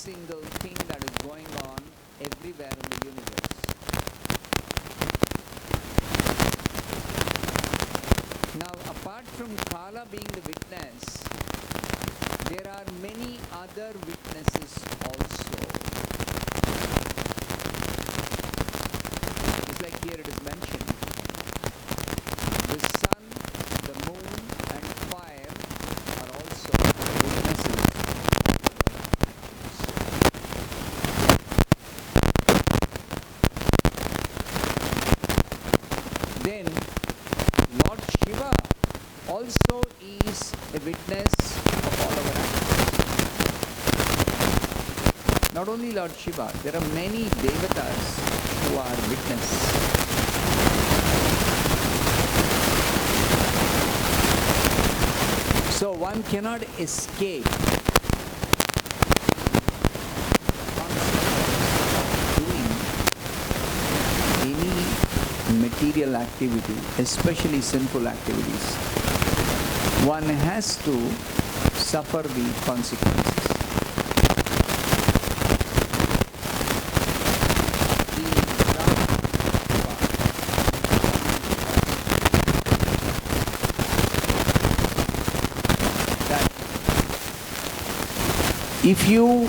single thing that is going on everywhere in the universe. Now, apart from Kala being the witness, there are many other witnesses also. Just like here it is mentioned, the sun, the moon and fire are also witnesses. Then Lord Shiva also is a witness of all our actions. Not only Lord Shiva, there are many devatas who are witness. So one cannot escape doing any material activity, especially sinful activities. One has to suffer the consequences. If you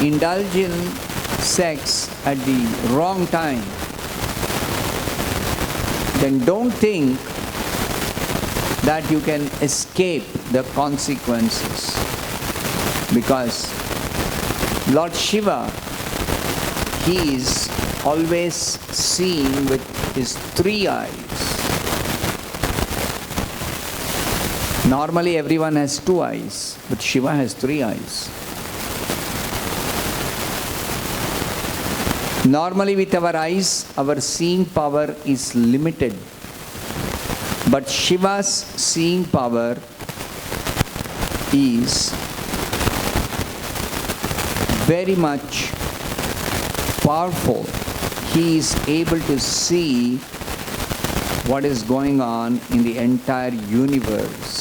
indulge in sex at the wrong time, then don't think that you can escape the consequences. Because Lord Shiva, he is always seen with his 3 eyes. Normally everyone has 2 eyes, but Shiva has 3 eyes. Normally with our eyes, our seeing power is limited. But Shiva's seeing power is very much powerful. He is able to see what is going on in the entire universe.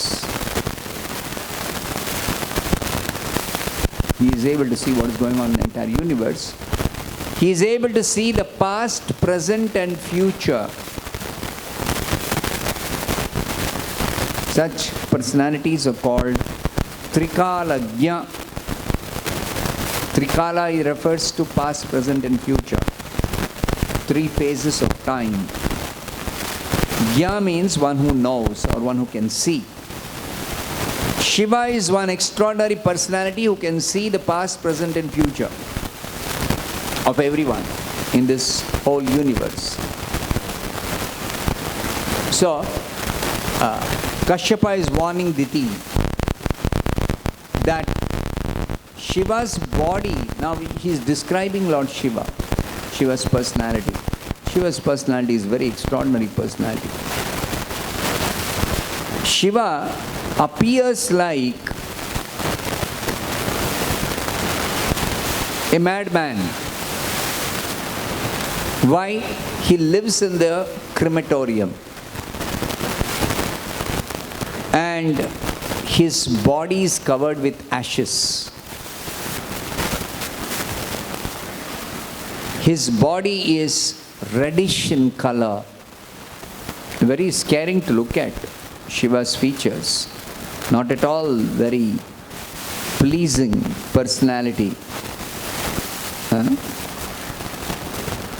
He is able to see what is going on in the entire universe. He is able to see the past, present and future. Such personalities are called Trikalagya. Trikala refers to past, present and future. 3 phases of time. Gya means one who knows or one who can see. Shiva is one extraordinary personality who can see the past, present and future of everyone in this whole universe. So, Kashyapa is warning Diti that Shiva's body, now he is describing Lord Shiva, Shiva's personality. Shiva's personality is very extraordinary personality. Shiva appears like a madman. Why? He lives in the crematorium. And his body is covered with ashes. His body is reddish in color. Very scaring to look at, Shiva's features. Not at all very pleasing personality.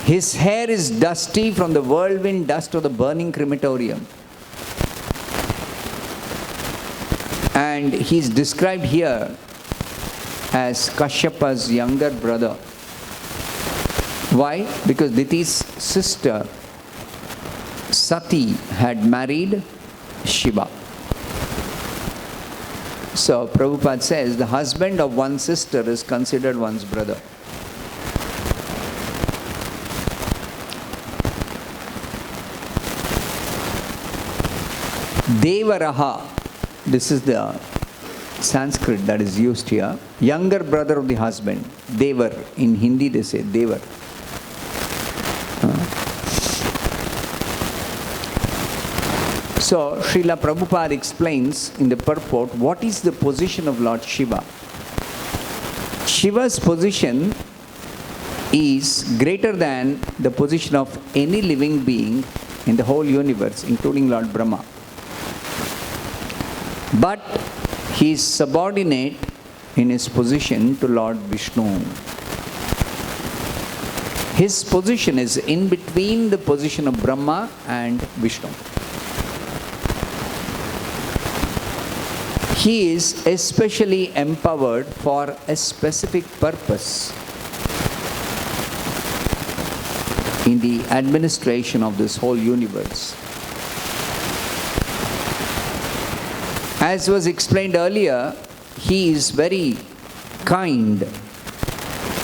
His hair is dusty from the whirlwind dust of the burning crematorium. And he is described here as Kashyapa's younger brother. Why? Because Diti's sister Sati had married Shiva. So Prabhupada says the husband of one's sister is considered one's brother. Devaraha, this is the Sanskrit that is used here. Younger brother of the husband. Devar. In Hindi they say Devar. So Srila Prabhupada explains in the purport what is the position of Lord Shiva. Shiva's position is greater than the position of any living being in the whole universe, including Lord Brahma. But he is subordinate in his position to Lord Vishnu. His position is in between the position of Brahma and Vishnu. He is especially empowered for a specific purpose in the administration of this whole universe. As was explained earlier, he is very kind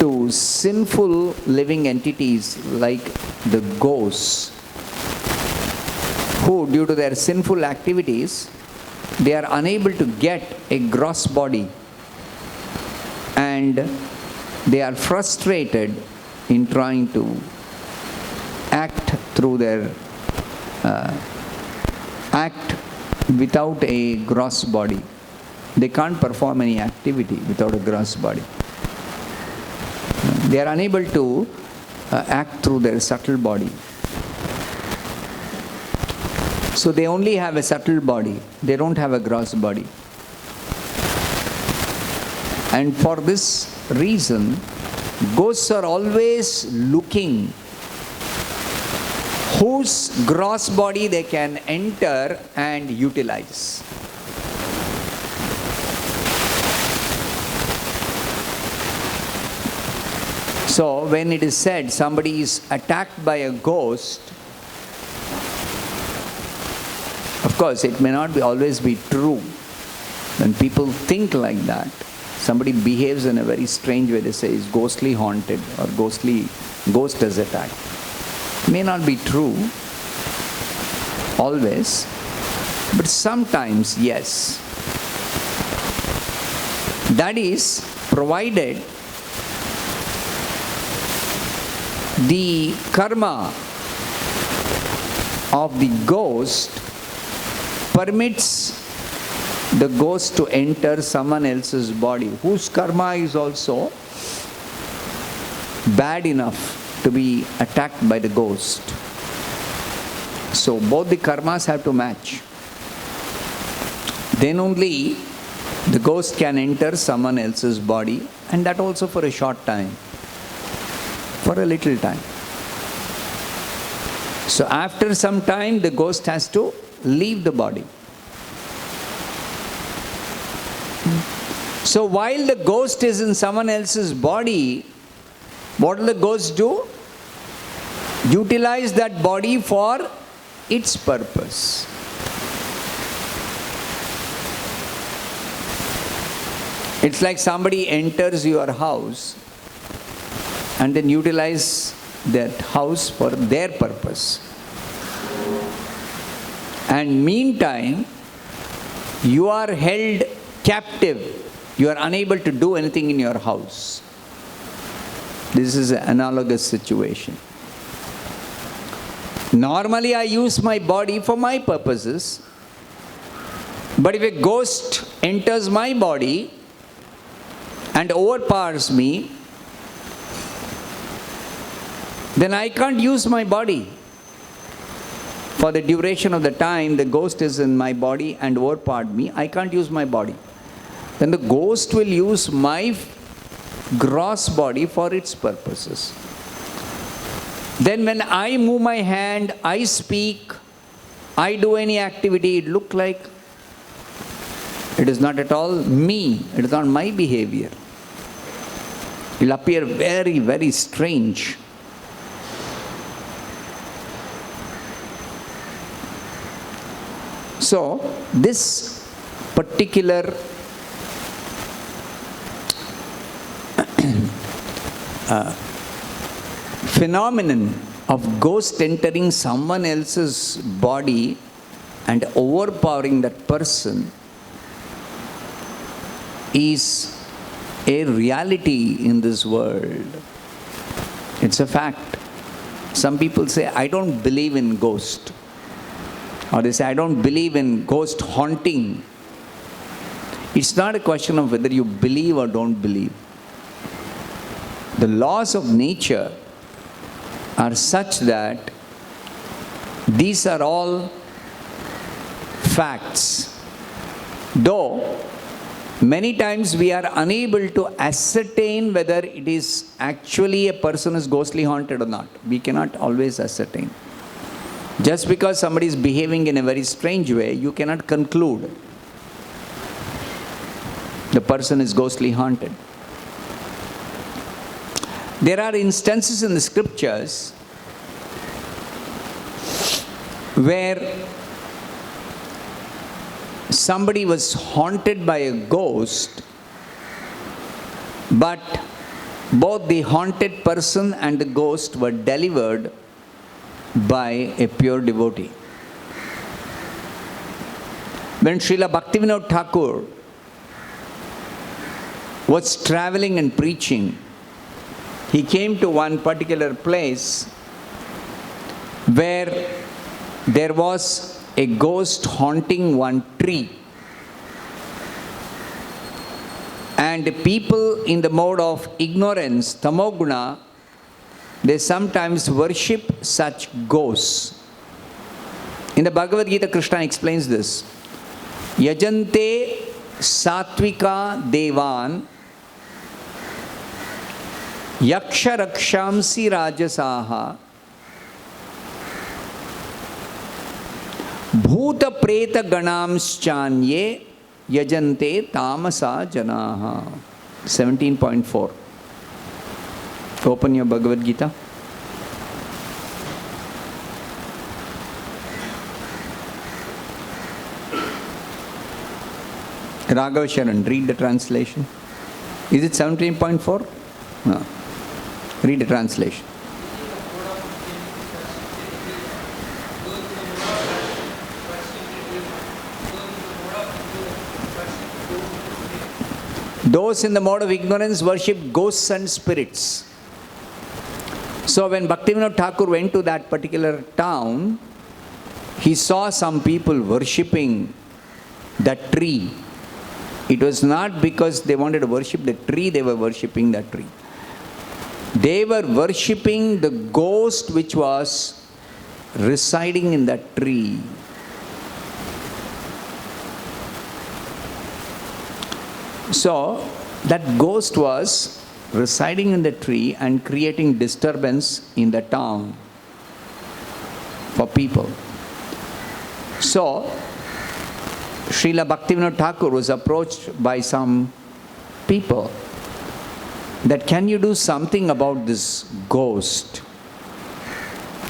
to sinful living entities like the ghosts, who due to their sinful activities, they are unable to get a gross body, and they are frustrated in trying to act through their act without a gross body. They can't perform any activity without a gross body. They are unable to act through their subtle body. So they only have a subtle body. They don't have a gross body. And for this reason, ghosts are always looking whose gross body they can enter and utilize. So when it is said somebody is attacked by a ghost, of course it may not always be true. When people think like that, somebody behaves in a very strange way, they say is ghostly haunted or ghost has attacked. May not be true always, but sometimes yes. That is provided the karma of the ghost permits the ghost to enter someone else's body, whose karma is also bad enough to be attacked by the ghost. So both the karmas have to match. Then only the ghost can enter someone else's body, and that also for a short time, for a little time. So after some time, the ghost has to leave the body. So while the ghost is in someone else's body, what will the ghost do? Utilize that body for its purpose. It's like somebody enters your house and then utilize that house for their purpose. And meantime, you are held captive. You are unable to do anything in your house. This is an analogous situation. Normally I use my body for my purposes, but if a ghost enters my body and overpowers me, then I can't use my body. For the duration of the time the ghost is in my body and overpowered me, I can't use my body. Then the ghost will use my gross body for its purposes. Then when I move my hand, I speak, I do any activity, it looks like it is not at all me, it is not my behavior. It will appear very, very strange. So this particular phenomenon of ghost entering someone else's body and overpowering that person is a reality in this world. It's a fact. Some people say, I don't believe in ghost. Or they say, I don't believe in ghost haunting. It's not a question of whether you believe or don't believe. The laws of nature are such that these are all facts. Though many times we are unable to ascertain whether it is actually a person is ghostly haunted or not. We cannot always ascertain. Just because somebody is behaving in a very strange way, you cannot conclude the person is ghostly haunted. There are instances in the scriptures where somebody was haunted by a ghost, but both the haunted person and the ghost were delivered by a pure devotee. When Srila Bhaktivinoda Thakur was traveling and preaching, he came to one particular place where there was a ghost haunting one tree. And people in the mode of ignorance, tamoguna, they sometimes worship such ghosts. In the Bhagavad Gita, Krishna explains this. Yajante satvika devan yaksha rakshamsi rajasaha bhuta preta ganamschanye yajante tamasa janaha. 17.4. Open your Bhagavad Gita. Raghav Sharan, read the translation. Is it 17.4? No. Read the translation. Those in the mode of ignorance worship ghosts and spirits. So when Bhaktivinoda Thakur went to that particular town, he saw some people worshipping that tree. It was not because they wanted to worship the tree, they were worshipping that tree. They were worshipping the ghost which was residing in that tree. So, that ghost was residing in the tree and creating disturbance in the town for people. So, Srila Bhaktivinoda Thakur was approached by some people that can you do something about this ghost,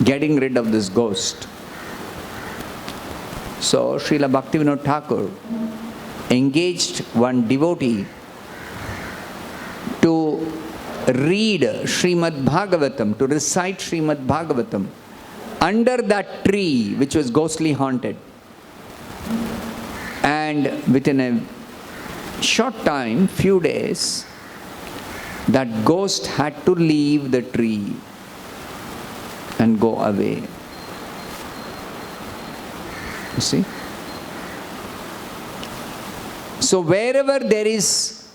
getting rid of this ghost. So Srila Bhaktivinoda Thakur engaged one devotee to read Srimad Bhagavatam, to recite Srimad Bhagavatam under that tree which was ghostly haunted. And within a short time, few days, that ghost had to leave the tree and go away. You see? So wherever there is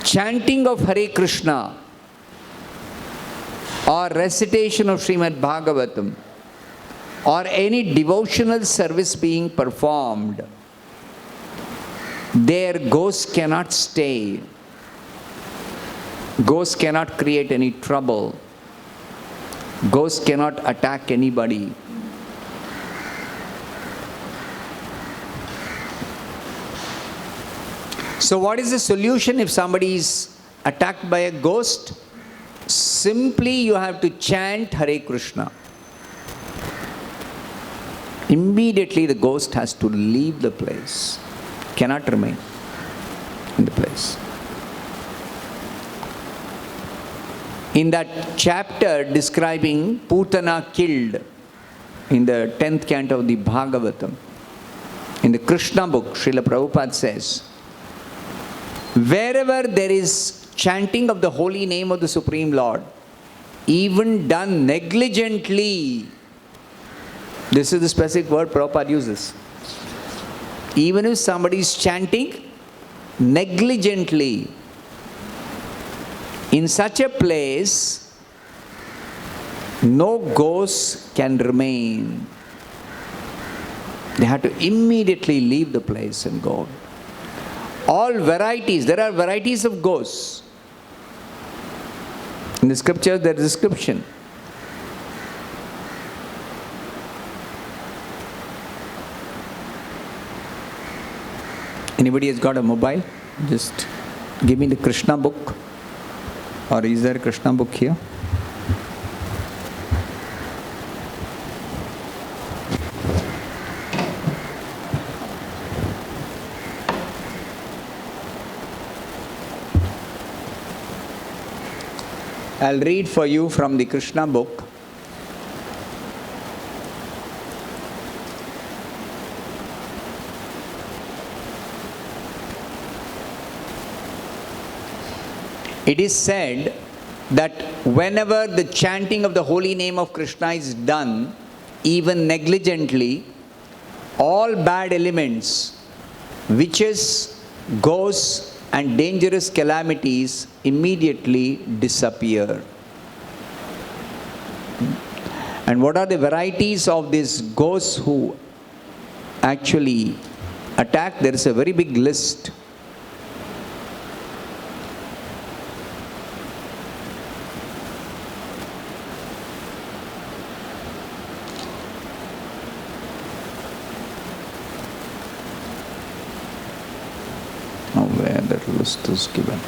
chanting of Hare Krishna or recitation of Srimad Bhagavatam or any devotional service being performed, there ghosts cannot stay. Ghosts cannot create any trouble. Ghosts cannot attack anybody. So what is the solution if somebody is attacked by a ghost? Simply you have to chant Hare Krishna. Immediately the ghost has to leave the place. Cannot remain in the place. In that chapter describing Putana killed in the 10th canto of the Bhagavatam, in the Krishna book, Srila Prabhupada says, wherever there is chanting of the holy name of the Supreme Lord, even done negligently, this is the specific word Prabhupada uses. Even if somebody is chanting negligently, In such a place, no ghosts can remain. They have to immediately leave the place and go. All varieties, there are varieties of ghosts. In the scriptures, there is a description. Anybody has got a mobile? Just give me the Krishna book. Or is there a Krishna book here? I'll read for you from the Krishna book. It is said that whenever the chanting of the holy name of Krishna is done, even negligently, all bad elements, witches, ghosts, and dangerous calamities immediately disappear. And what are the varieties of these ghosts who actually attack? There is a very big list. Where that list is given.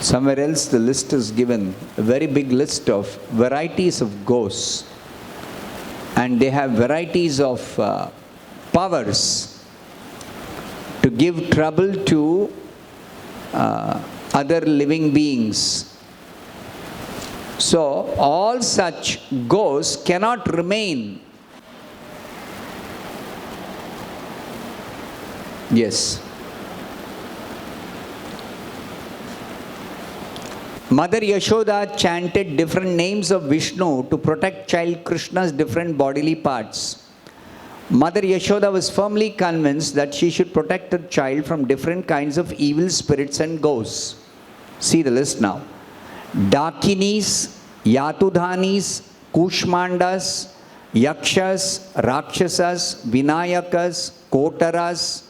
Somewhere else the list is given, a very big list of varieties of ghosts, and they have varieties of powers to give trouble to other living beings. So all such ghosts cannot remain. Yes. Mother Yashoda chanted different names of Vishnu to protect child Krishna's different bodily parts. Mother Yashoda was firmly convinced that she should protect her child from different kinds of evil spirits and ghosts. See the list now. Dakinis, Yatudhanis, Kushmandas, Yakshas, Rakshasas, Vinayakas, Kotaras,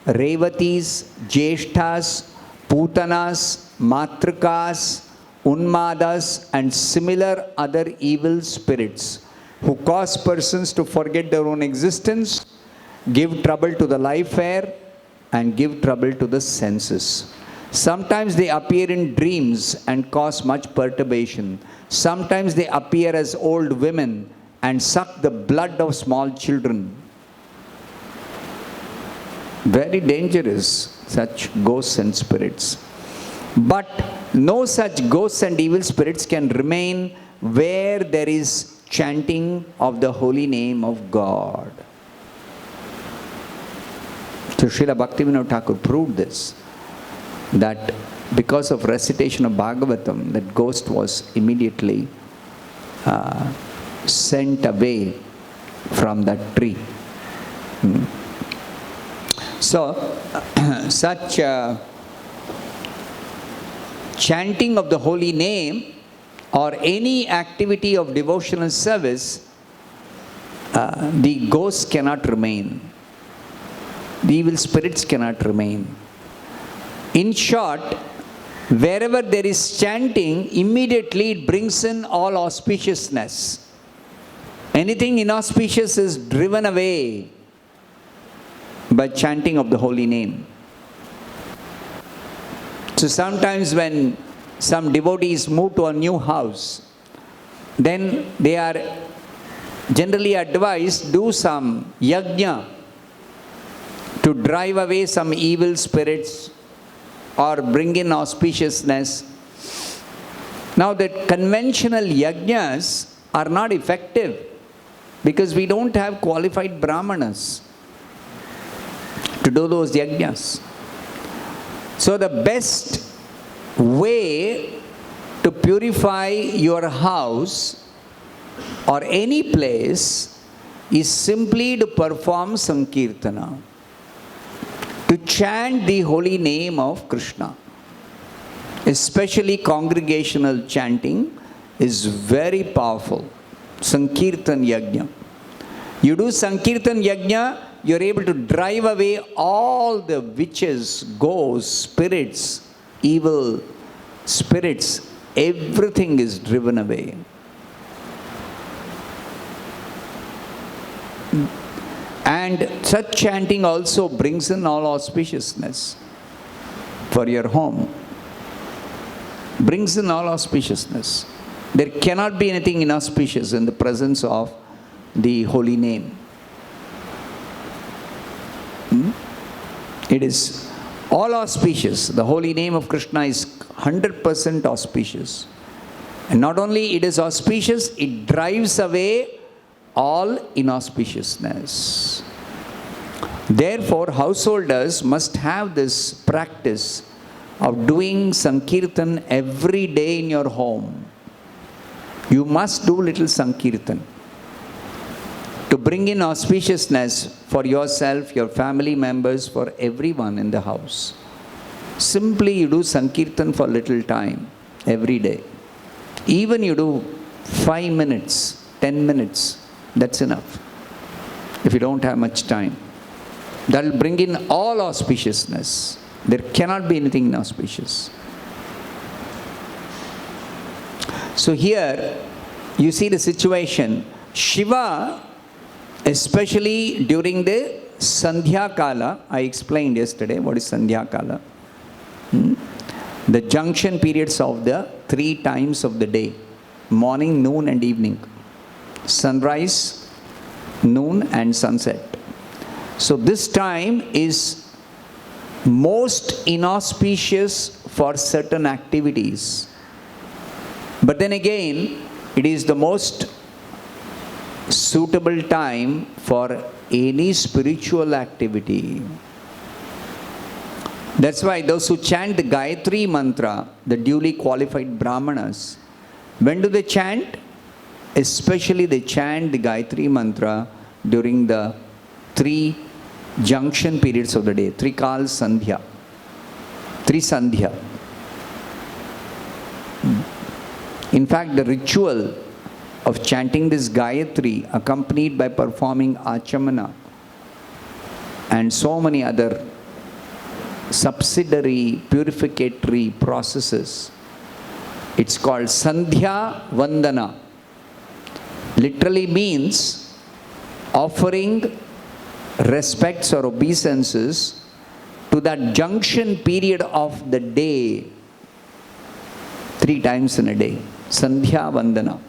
Revatis, Jeshthas, Putanas, Matrikas, Unmadas, and similar other evil spirits who cause persons to forget their own existence, give trouble to the life air, and give trouble to the senses. Sometimes they appear in dreams and cause much perturbation. Sometimes they appear as old women and suck the blood of small children. Very dangerous, such ghosts and spirits. But no such ghosts and evil spirits can remain where there is chanting of the holy name of God. So Srila Bhaktivinoda Thakur proved this, that because of recitation of Bhagavatam, that ghost was immediately sent away from that tree. So such chanting of the holy name or any activity of devotional service, the ghosts cannot remain. The evil spirits cannot remain. In short, wherever there is chanting, immediately it brings in all auspiciousness. Anything inauspicious is driven away by chanting of the holy name. So sometimes when some devotees move to a new house, then they are generally advised, do some yajna to drive away some evil spirits or bring in auspiciousness. Now that conventional yajnas are not effective because we don't have qualified brahmanas to do those yajnas. So the best way to purify your house or any place is simply to perform Sankirtana, to chant the holy name of Krishna. Especially congregational chanting is very powerful. Sankirtan Yajna. You do Sankirtan Yajna, you're able to drive away all the witches, ghosts, spirits, evil spirits. Everything is driven away. And such chanting also brings in all auspiciousness for your home. Brings in all auspiciousness. There cannot be anything inauspicious in the presence of the holy name. It is all auspicious. The holy name of Krishna is 100% auspicious. And not only it is auspicious, it drives away all inauspiciousness. Therefore, householders must have this practice of doing Sankirtan every day in your home. You must do little Sankirtan to bring in auspiciousness for yourself, your family members, for everyone in the house. Simply you do Sankirtan for little time every day. Even you do 5 minutes, 10 minutes, that's enough. If you don't have much time, that will bring in all auspiciousness. There cannot be anything inauspicious. So here you see the situation. Shiva, especially during the Sandhya Kala, I explained yesterday what is Sandhya Kala. The junction periods of the 3 times of the day, morning, noon and evening. Sunrise, noon and sunset. So this time is most inauspicious for certain activities. But then again, it is the most suitable time for any spiritual activity. That's why those who chant the Gayatri mantra, the duly qualified brahmanas, when do they chant? Especially they chant the Gayatri mantra during the 3 junction periods of the day, 3 Kal Sandhya, 3 Sandhya. In fact, the ritual of chanting this Gayatri, accompanied by performing Achamana and so many other subsidiary purificatory processes, it's called Sandhya Vandana. Literally means offering respects or obeisances to that junction period of the day, 3 times in a day. Sandhya Vandana.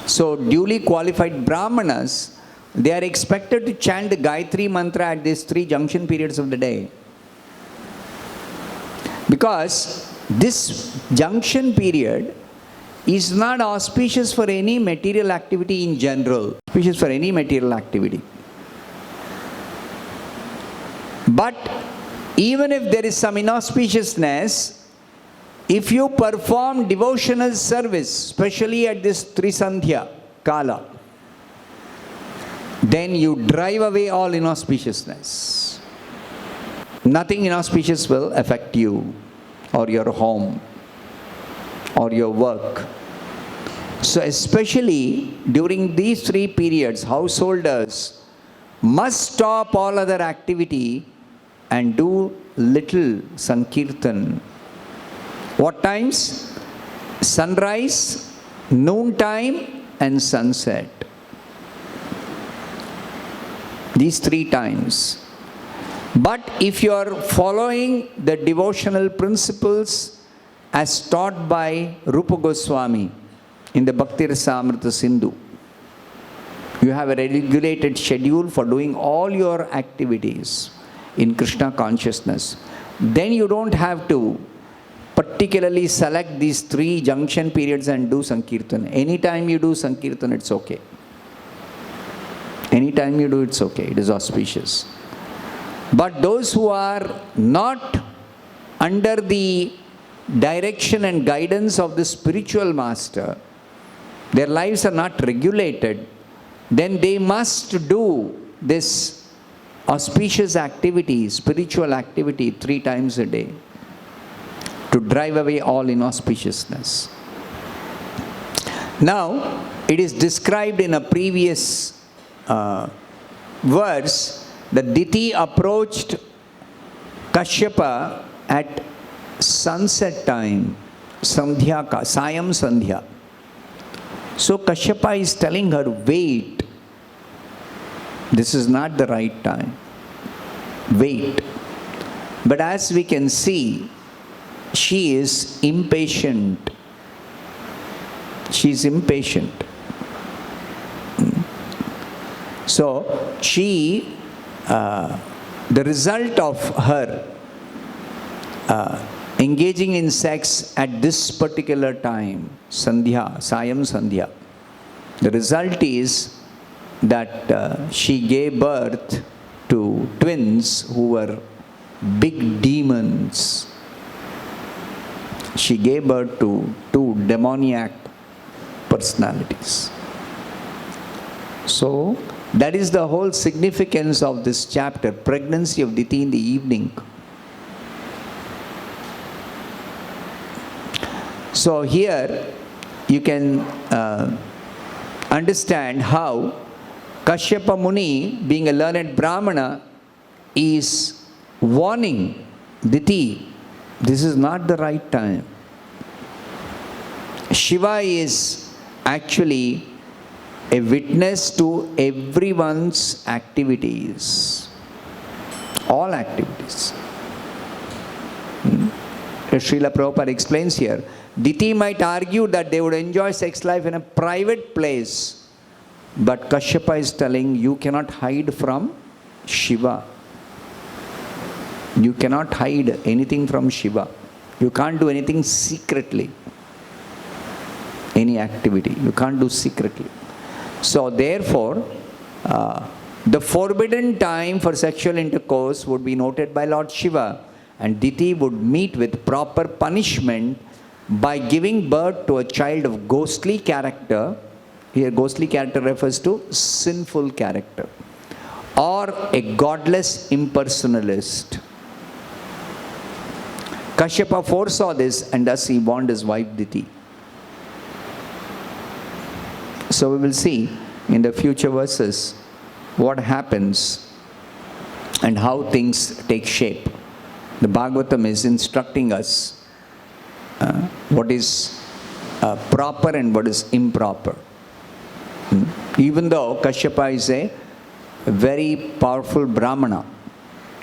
So duly qualified brahmanas, they are expected to chant the Gayatri mantra at these 3 junction periods of the day. Because this junction period is not auspicious for any material activity in general. Auspicious for any material activity. But even if there is some inauspiciousness, if you perform devotional service, especially at this 3 Sandhya Kala, then you drive away all inauspiciousness. Nothing inauspicious will affect you or your home or your work. So especially during these 3 periods, householders must stop all other activity and do little Sankirtan. What times? Sunrise, noon time and sunset. These 3 times. But if you are following the devotional principles as taught by Rupa Goswami in the Bhakti Rasamrita Sindhu, you have a regulated schedule for doing all your activities in Krishna consciousness. Then you don't have to particularly select these 3 junction periods and do Sankirtan. Anytime you do Sankirtan, it's okay. Anytime you do, it's okay. It is auspicious. But those who are not under the direction and guidance of the spiritual master, their lives are not regulated, then they must do this auspicious activity, spiritual activity 3 times a day to drive away all inauspiciousness. Now, it is described in a previous verse that Diti approached Kashyapa at sunset time, Sandhya, Sayam Sandhya. So Kashyapa is telling her, wait, this is not the right time. Wait. But as we can see, she is impatient. She is impatient. So she, the result of her engaging in sex at this particular time, Sandhya, Sayam Sandhya, the result is that she gave birth to twins who were big demons. She gave birth to 2 demoniac personalities. So, that is the whole significance of this chapter, pregnancy of Diti in the evening. So here you can understand how Kashyapa Muni, being a learned Brahmana, is warning Diti, this is not the right time. Shiva is actually a witness to everyone's activities, all activities. Srila Prabhupada explains here, Diti might argue that they would enjoy sex life in a private place, but Kashyapa is telling you cannot hide from Shiva. You cannot hide anything from Shiva. You can't do anything secretly. Any activity, you can't do secretly. So therefore, the forbidden time for sexual intercourse would be noted by Lord Shiva, and Diti would meet with proper punishment by giving birth to a child of ghostly character. Here ghostly character refers to sinful character, or a godless impersonalist. Kashyapa foresaw this, and thus he warned his wife Diti. So we will see in the future verses what happens and how things take shape. The Bhagavatam is instructing us what is proper and what is improper. Even though Kashyapa is a very powerful Brahmana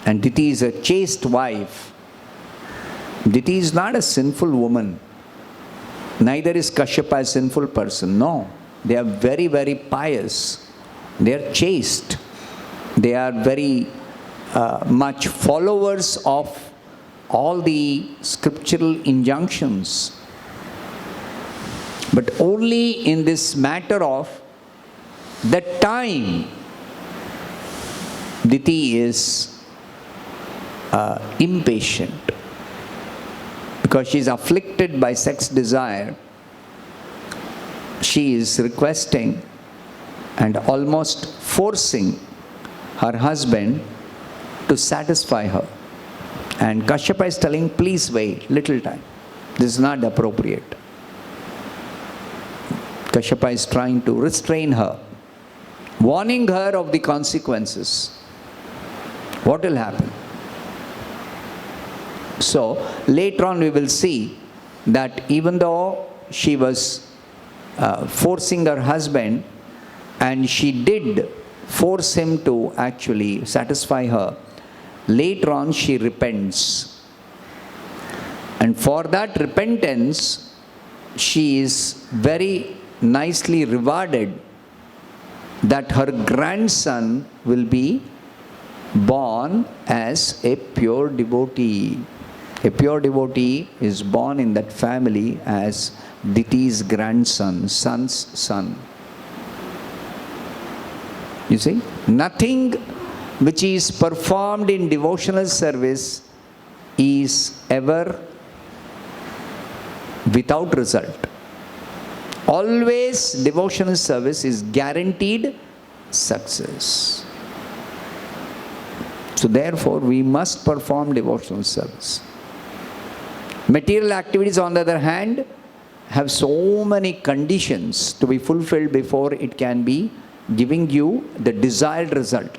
and Diti is a chaste wife, Diti is not a sinful woman. Neither is Kashyapa a sinful person. No. They are very, very pious. They are chaste. They are very much followers of all the scriptural injunctions. But only in this matter of the time, Diti is impatient. Because she is afflicted by sex desire, she is requesting and almost forcing her husband to satisfy her. And Kashyapa is telling, please wait, little time. This is not appropriate. Kashyapa is trying to restrain her, warning her of the consequences. What will happen? So, later on we will see that even though she was forcing her husband, and she did force him to actually satisfy her, later on she repents. And for that repentance, she is very nicely rewarded that her grandson will be born as a pure devotee, A pure devotee is born in that family as Diti's grandson, son's son. You see, nothing which is performed in devotional service is ever without result. Always devotional service is guaranteed success. So therefore, we must perform devotional service. Material activities, on the other hand, have so many conditions to be fulfilled before it can be giving you the desired result.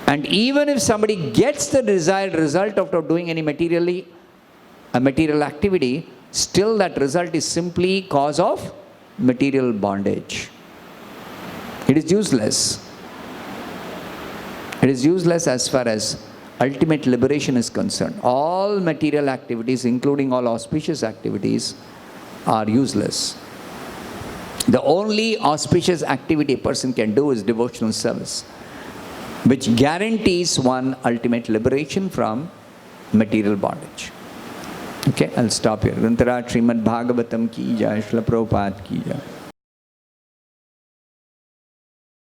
And even if somebody gets the desired result after doing any material activity, still that result is simply cause of material bondage. It is useless. It is useless as far as ultimate liberation is concerned. All material activities, including all auspicious activities, are useless. The only auspicious activity a person can do is devotional service, which guarantees one ultimate liberation from material bondage. Okay, I'll stop here. Grantara Srimad Bhagavatam ki jai, Srila Prabhupada ki jai.